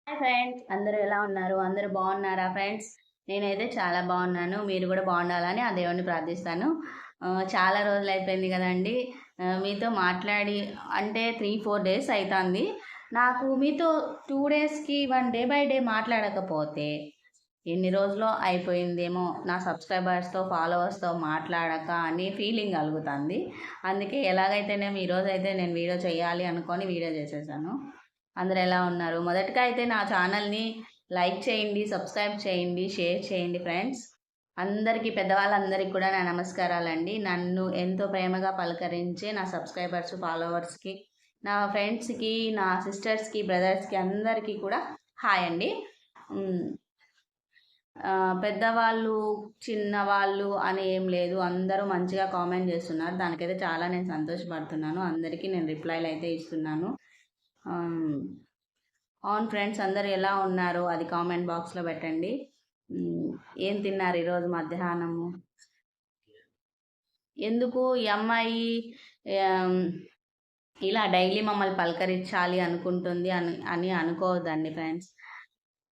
Hi friends, అందరూ ఎలా ఉన్నారు? అందరూ బాగున్నారా ఫ్రెండ్స్? నేనైతే చాలా బాగున్నాను. మీరు కూడా బాగుండాలని ఆ దేవుణ్ణి ప్రార్థిస్తాను. చాలా రోజులు అయిపోయింది కదండి మీతో మాట్లాడి. అంటే 3-4 డేస్ అవుతుంది. నాకు మీతో 2 డేస్కి 1 డే బై డే మాట్లాడకపోతే ఎన్ని రోజులో అయిపోయిందేమో నా సబ్స్క్రైబర్స్తో ఫాలోవర్స్తో మాట్లాడక అని ఫీలింగ్ కలుగుతుంది. అందుకే ఎలాగైతేనేమో ఈరోజు అయితే నేను వీడియో చేయాలి అనుకొని వీడియో చేసేసాను. అందరు ఎలా ఉన్నారు? మొదటగా అయితే నా ఛానల్ని లైక్ చేయండి, సబ్స్క్రైబ్ చేయండి, షేర్ చేయండి ఫ్రెండ్స్. అందరికీ, పెద్దవాళ్ళందరికీ కూడా నా నమస్కారాలండి. నన్ను ఎంతో ప్రేమగా పలకరించే నా సబ్స్క్రైబర్స్, ఫాలోవర్స్కి, నా ఫ్రెండ్స్కి, నా సిస్టర్స్కి, బ్రదర్స్కి అందరికీ కూడా హాయ్ అండి. పెద్దవాళ్ళు చిన్నవాళ్ళు అని ఏం లేదు, అందరూ మంచిగా కామెంట్ చేస్తున్నారు. దానికైతే చాలా నేను సంతోషపడుతున్నాను. అందరికీ నేను రిప్లైలు అయితే ఇస్తున్నాను. అవును ఫ్రెండ్స్, అందరు ఎలా ఉన్నారు అది కామెంట్ బాక్స్లో పెట్టండి. ఏం తిన్నారు ఈరోజు మధ్యాహ్నము? ఎందుకు ఈ అమ్మాయి ఇలా డైలీ మమ్మల్ని పలకరించాలి అనుకుంటుంది అని అనుకోవద్దండి ఫ్రెండ్స్.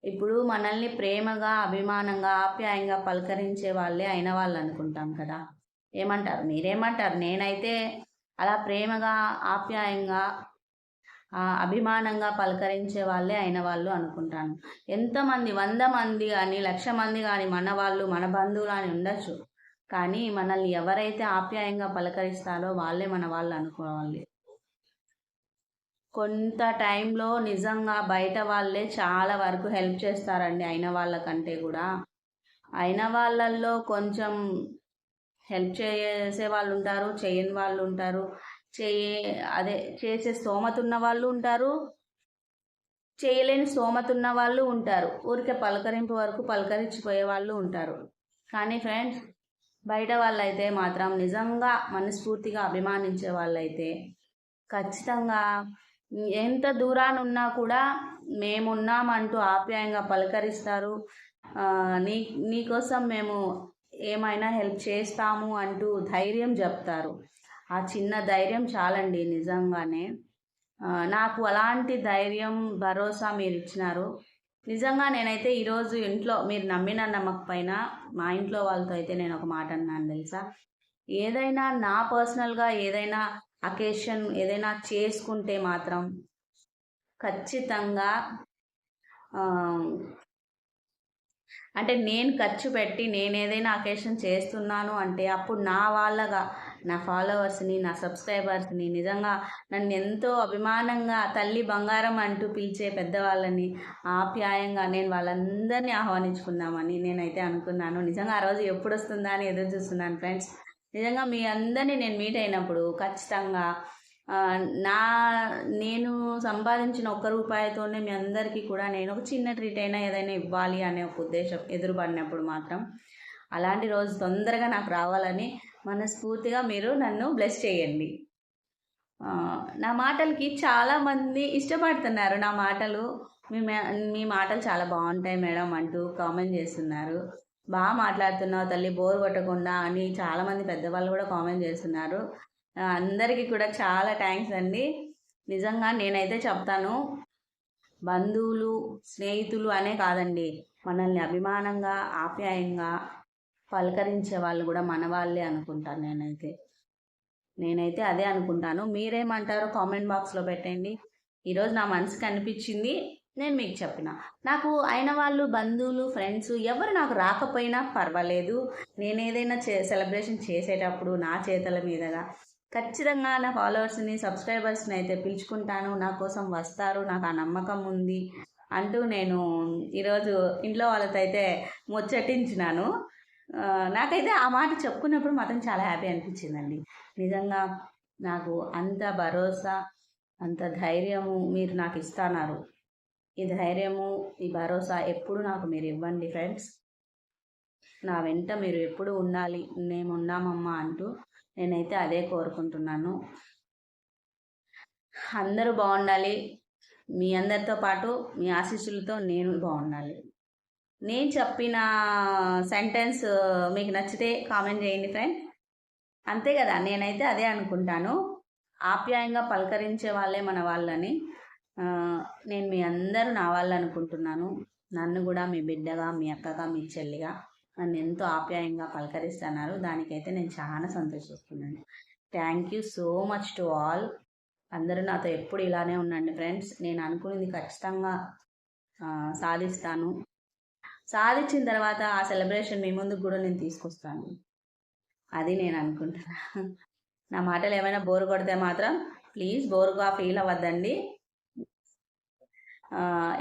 ఇప్పుడు మనల్ని ప్రేమగా, అభిమానంగా, ఆప్యాయంగా పలకరించే వాళ్ళే అయిన వాళ్ళు అనుకుంటాం కదా. ఏమంటారు? మీరేమంటారు? నేనైతే అలా ప్రేమగా, ఆప్యాయంగా, అభిమానంగా పలకరించే వాళ్ళే అయిన వాళ్ళు అనుకుంటాను. ఎంతమంది 100 మంది కానీ 1,00,000 మంది కానీ మన వాళ్ళు, మన బంధువులు అని ఉండొచ్చు. కానీ మనల్ని ఎవరైతే ఆప్యాయంగా పలకరిస్తారో వాళ్ళే మన వాళ్ళు అనుకోవాలి. కొంత టైంలో నిజంగా బయట వాళ్ళే చాలా వరకు హెల్ప్ చేస్తారండి అయిన వాళ్ళకంటే కూడా. అయిన వాళ్ళల్లో కొంచెం హెల్ప్ చేసే వాళ్ళు ఉంటారు, చేయని వాళ్ళు ఉంటారు. అదే చేసే స్తోమత ఉన్న వాళ్ళు ఉంటారు, చేయలేని స్తోమత ఉన్న వాళ్ళు ఉంటారు. ఊరికే పలకరింపు వరకు పలకరించిపోయే వాళ్ళు ఉంటారు. కానీ ఫ్రెండ్స్, బయట వాళ్ళైతే మాత్రం నిజంగా మనస్ఫూర్తిగా అభిమానించే వాళ్ళైతే ఖచ్చితంగా ఎంత దూరాన్ని ఉన్నా కూడా మేమున్నామంటూ ఆప్యాయంగా పలకరిస్తారు. నీకోసం మేము ఏమైనా హెల్ప్ చేస్తాము అంటూ ధైర్యం చెప్తారు. ఆ చిన్న ధైర్యం చాలండి నిజంగానే. నాకు అలాంటి ధైర్యం, భరోసా మీరు ఇచ్చినారు. నిజంగా నేనైతే ఈరోజు ఇంట్లో, మీరు నమ్మిన నమ్మకపోయినా మా ఇంట్లో వాళ్ళతో అయితే నేను ఒక మాట అన్నాను తెలుసా. ఏదైనా నా పర్సనల్గా ఏదైనా అకేషన్ ఏదైనా చేసుకుంటే మాత్రం ఖచ్చితంగా అంటే నేను ఖర్చు పెట్టి నేను ఏదైనా అకేషన్ చేస్తున్నాను అంటే అప్పుడు నా వాళ్ళగా, నా ఫాలోవర్స్ని, నా సబ్స్క్రైబర్స్ని, నిజంగా నన్ను ఎంతో అభిమానంగా తల్లి బంగారం అంటూ పిలిచే పెద్దవాళ్ళని ఆప్యాయంగా నేను వాళ్ళందరినీ ఆహ్వానించుకుందామని నేనైతే అనుకున్నాను. నిజంగా ఆ రోజు ఎప్పుడు వస్తుందా అని ఎదురు చూస్తున్నాను ఫ్రెండ్స్. నిజంగా మీ అందరినీ నేను మీట్ అయినప్పుడు ఖచ్చితంగా నేను సంపాదించిన ₹1 మీ అందరికీ కూడా నేను ఒక చిన్న ట్రీట్ అయినా ఏదైనా ఇవ్వాలి అనే ఒక ఉద్దేశం ఎదురుపడినప్పుడు మాత్రం అలాంటి రోజు తొందరగా నాకు రావాలని మనస్ఫూర్తిగా మీరు నన్ను బ్లెస్ చేయండి. నా మాటలకి చాలామంది ఇష్టపడుతున్నారు. నా మాటలు మీ మాటలు చాలా బాగుంటాయి మేడం అంటూ కామెంట్ చేస్తున్నారు. బాగా మాట్లాడుతున్నావు తల్లి, బోర్ కొట్టకుండా అని చాలామంది పెద్దవాళ్ళు కూడా కామెంట్ చేస్తున్నారు. అందరికీ కూడా చాలా థ్యాంక్స్ అండి. నిజంగా నేనైతే చెప్తాను, బంధువులు, స్నేహితులు అనే కాదండి, మనల్ని అభిమానంగా, ఆప్యాయంగా పలకరించే వాళ్ళు కూడా మన వాళ్ళే అనుకుంటాను. నేనైతే అదే అనుకుంటాను. మీరేమంటారో కామెంట్ బాక్స్లో పెట్టండి. ఈరోజు నా మనసుకు అనిపించింది, నేను మీకు చెప్పిన. నాకు అయిన వాళ్ళు, బంధువులు, ఫ్రెండ్స్ ఎవరు నాకు రాకపోయినా పర్వాలేదు. నేను ఏదైనా సెలబ్రేషన్ చేసేటప్పుడు నా చేతుల మీదుగా ఖచ్చితంగా నా ఫాలోవర్స్ని, సబ్స్క్రైబర్స్ని అయితే పిలుచుకుంటాను. నా కోసం వస్తారు, నాకు ఆ నమ్మకం ఉంది అంటూ నేను ఈరోజు ఇంట్లో వాళ్ళతో అయితే ముచ్చటించినాను. నాకైతే ఆ మాట చెప్పుకున్నప్పుడు మాత్రం చాలా హ్యాపీ అనిపించిందండి. నిజంగా నాకు అంత భరోసా, అంత ధైర్యము మీరు నాకు ఇస్తున్నారు. ఈ ధైర్యము, ఈ భరోసా ఎప్పుడు నాకు మీరు ఇవ్వండి ఫ్రెండ్స్. నా వెంట మీరు ఎప్పుడు ఉండాలి, మేమున్నామమ్మా అంటూ నేనైతే అదే కోరుకుంటున్నాను. అందరూ బాగుండాలి. మీ అందరితో పాటు మీ ఆశీస్సులతో నేను బాగుండాలి. నేను చెప్పిన సెంటెన్స్ మీకు నచ్చితే కామెంట్ చేయండి ఫ్రెండ్. అంతే కదా, నేనైతే అదే అనుకుంటాను. ఆప్యాయంగా పలకరించే వాళ్ళే మన వాళ్ళని. నేను మీ అందరూ నా వాళ్ళు అనుకుంటున్నాను. నన్ను కూడా మీ బిడ్డగా, మీ అక్కగా, మీ చెల్లిగా నన్ను ఎంతో ఆప్యాయంగా పలకరిస్తున్నారు. దానికైతే నేను చాలా సంతోషిస్తున్నాను. Thank you so much to all. అందరూ నాతో ఎప్పుడు ఇలానే ఉండండి ఫ్రెండ్స్. నేను అనుకున్నది ఖచ్చితంగా సాధిస్తాను. సాధించిన తర్వాత ఆ సెలబ్రేషన్ మీ ముందుకు కూడా నేను తీసుకొస్తాను. అది నేను అనుకుంటున్నా. నా మాటలు ఏమైనా బోరు కొడితే మాత్రం ప్లీజ్ బోరుగా ఫీల్ అవ్వద్దండి.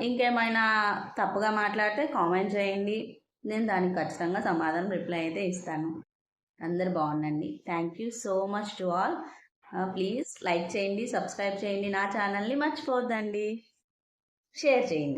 ఇంకేమైనా తప్పుగా మాట్లాడితే కామెంట్ చేయండి. నేను దానికి ఖచ్చితంగా సమాధానం రిప్లై అయితే ఇస్తాను. అందరు బాగుండండి. Thank you so much to all. Please like చేయండి, సబ్స్క్రైబ్ చేయండి, నా ఛానల్ని మర్చిపోవద్దండి, షేర్ చేయండి.